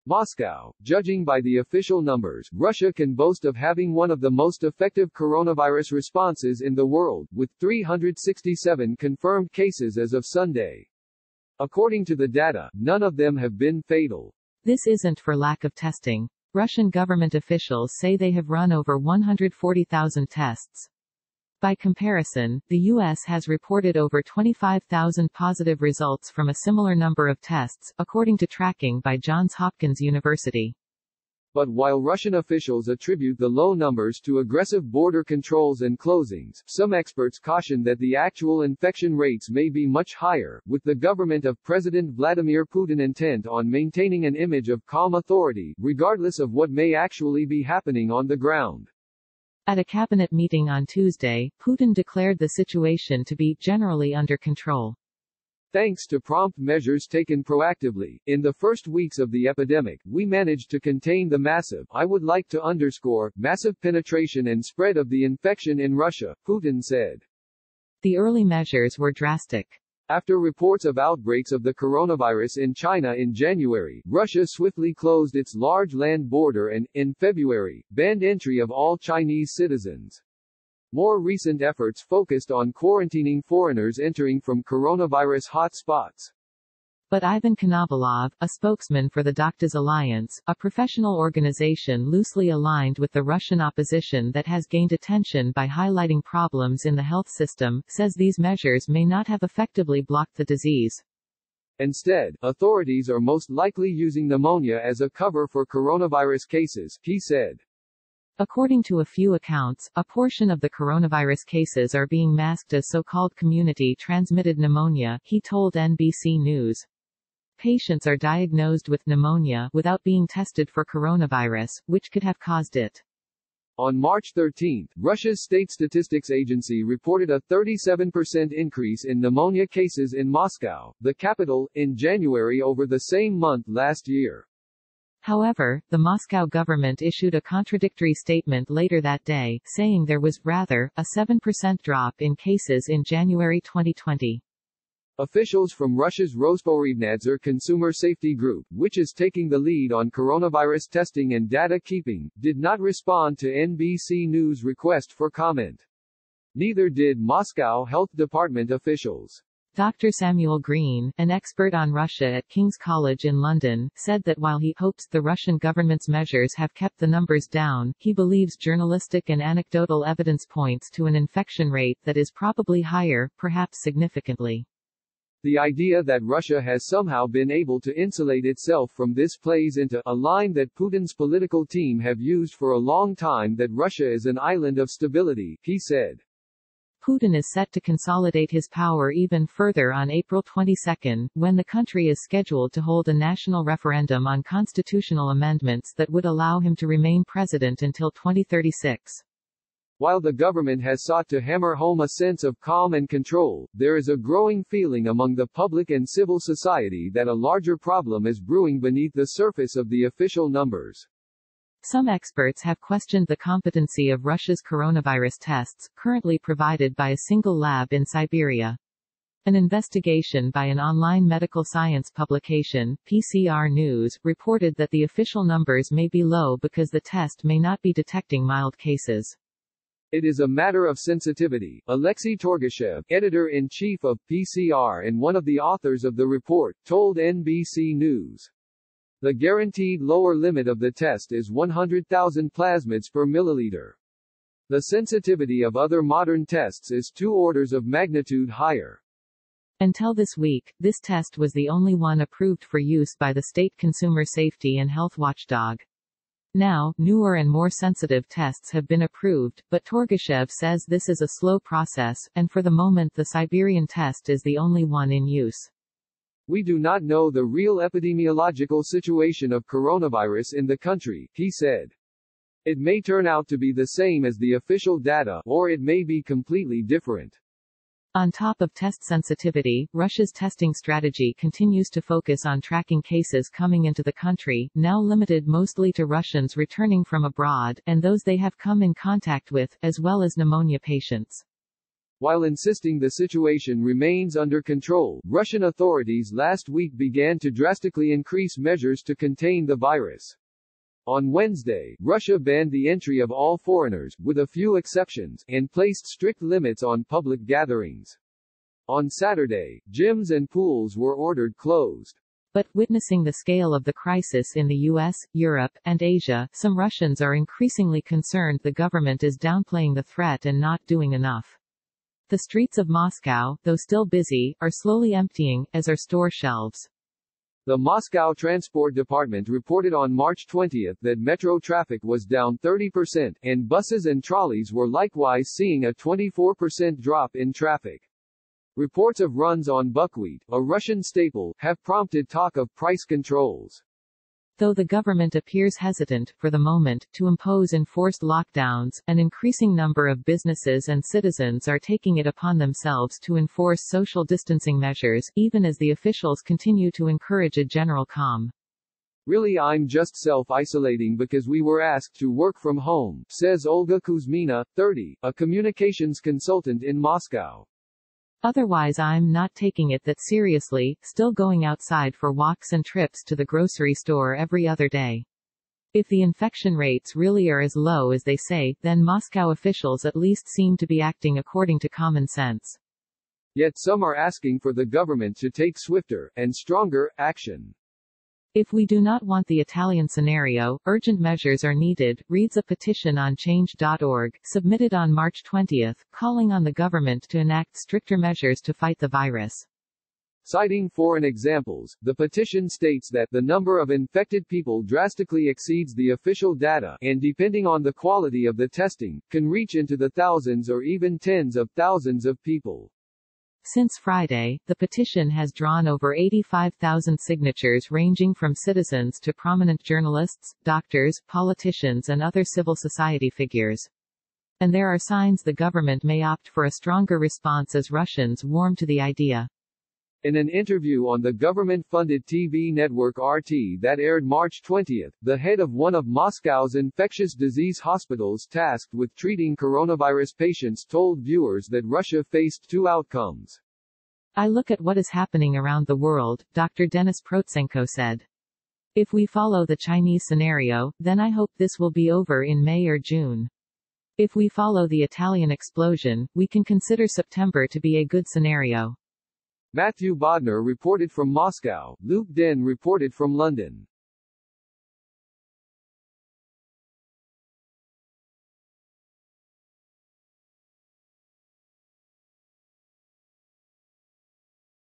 Moscow. Judging by the official numbers, Russia can boast of having one of the most effective coronavirus responses in the world, with 367 confirmed cases as of Sunday. According to the data, none of them have been fatal. This isn't for lack of testing. Russian government officials say they have run over 140,000 tests. By comparison, the U.S. has reported over 25,000 positive results from a similar number of tests, according to tracking by Johns Hopkins University. But while Russian officials attribute the low numbers to aggressive border controls and closings, some experts caution that the actual infection rates may be much higher, with the government of President Vladimir Putin intent on maintaining an image of calm authority, regardless of what may actually be happening on the ground. At a cabinet meeting on Tuesday, Putin declared the situation to be generally under control. Thanks to prompt measures taken proactively, in the first weeks of the epidemic, we managed to contain the massive, I would like to underscore, massive penetration and spread of the infection in Russia, Putin said. The early measures were drastic. After reports of outbreaks of the coronavirus in China in January, Russia swiftly closed its large land border and, in February, banned entry of all Chinese citizens. More recent efforts focused on quarantining foreigners entering from coronavirus hotspots. But Ivan Konovalov, a spokesman for the Doctors Alliance, a professional organization loosely aligned with the Russian opposition that has gained attention by highlighting problems in the health system, says these measures may not have effectively blocked the disease. Instead, authorities are most likely using pneumonia as a cover for coronavirus cases, he said. According to a few accounts, a portion of the coronavirus cases are being masked as so-called community-transmitted pneumonia, he told NBC News. Patients are diagnosed with pneumonia without being tested for coronavirus, which could have caused it. On March 13, Russia's state statistics agency reported a 37% increase in pneumonia cases in Moscow, the capital, in January over the same month last year. However, the Moscow government issued a contradictory statement later that day, saying there was, rather, a 7% drop in cases in January 2020. Officials from Russia's Rosporovnadzor Consumer Safety Group, which is taking the lead on coronavirus testing and data keeping, did not respond to NBC News' request for comment. Neither did Moscow Health Department officials. Dr. Samuel Green, an expert on Russia at King's College in London, said that while he hopes the Russian government's measures have kept the numbers down, he believes journalistic and anecdotal evidence points to an infection rate that is probably higher, perhaps significantly. The idea that Russia has somehow been able to insulate itself from this plays into a line that Putin's political team have used for a long time, that Russia is an island of stability, he said. Putin is set to consolidate his power even further on April 22, when the country is scheduled to hold a national referendum on constitutional amendments that would allow him to remain president until 2036. While the government has sought to hammer home a sense of calm and control, there is a growing feeling among the public and civil society that a larger problem is brewing beneath the surface of the official numbers. Some experts have questioned the competency of Russia's coronavirus tests, currently provided by a single lab in Siberia. An investigation by an online medical science publication, PCR News, reported that the official numbers may be low because the test may not be detecting mild cases. It is a matter of sensitivity, Alexei Torgashev, editor-in-chief of PCR and one of the authors of the report, told NBC News. The guaranteed lower limit of the test is 100,000 plasmids per milliliter. The sensitivity of other modern tests is 2 orders of magnitude higher. Until this week, this test was the only one approved for use by the state consumer safety and health watchdog. Now, newer and more sensitive tests have been approved, but Torgashev says this is a slow process, and for the moment the Siberian test is the only one in use. We do not know the real epidemiological situation of coronavirus in the country, he said. It may turn out to be the same as the official data, or it may be completely different. On top of test sensitivity, Russia's testing strategy continues to focus on tracking cases coming into the country, now limited mostly to Russians returning from abroad, and those they have come in contact with, as well as pneumonia patients. While insisting the situation remains under control, Russian authorities last week began to drastically increase measures to contain the virus. On Wednesday, Russia banned the entry of all foreigners, with a few exceptions, and placed strict limits on public gatherings. On Saturday, gyms and pools were ordered closed. But, witnessing the scale of the crisis in the US, Europe, and Asia, some Russians are increasingly concerned the government is downplaying the threat and not doing enough. The streets of Moscow, though still busy, are slowly emptying, as are store shelves. The Moscow Transport Department reported on March 20 that metro traffic was down 30%, and buses and trolleys were likewise seeing a 24% drop in traffic. Reports of runs on buckwheat, a Russian staple, have prompted talk of price controls. Though the government appears hesitant, for the moment, to impose enforced lockdowns, an increasing number of businesses and citizens are taking it upon themselves to enforce social distancing measures, even as the officials continue to encourage a general calm. Really, I'm just self-isolating because we were asked to work from home, says Olga Kuzmina, 30, a communications consultant in Moscow. Otherwise I'm not taking it that seriously, still going outside for walks and trips to the grocery store every other day. If the infection rates really are as low as they say, then Moscow officials at least seem to be acting according to common sense. Yet some are asking for the government to take swifter, and stronger, action. If we do not want the Italian scenario, urgent measures are needed, reads a petition on change.org, submitted on March 20, calling on the government to enact stricter measures to fight the virus. Citing foreign examples, the petition states that the number of infected people drastically exceeds the official data, and depending on the quality of the testing, can reach into the thousands or even tens of thousands of people. Since Friday, the petition has drawn over 85,000 signatures ranging from citizens to prominent journalists, doctors, politicians and other civil society figures. And there are signs the government may opt for a stronger response as Russians warm to the idea. In an interview on the government-funded TV network RT that aired March 20, the head of one of Moscow's infectious disease hospitals tasked with treating coronavirus patients told viewers that Russia faced two outcomes. I look at what is happening around the world, Dr. Denis Protsenko said. If we follow the Chinese scenario, then I hope this will be over in May or June. If we follow the Italian explosion, we can consider September to be a good scenario. Matthew Bodner reported from Moscow, Luke Den reported from London.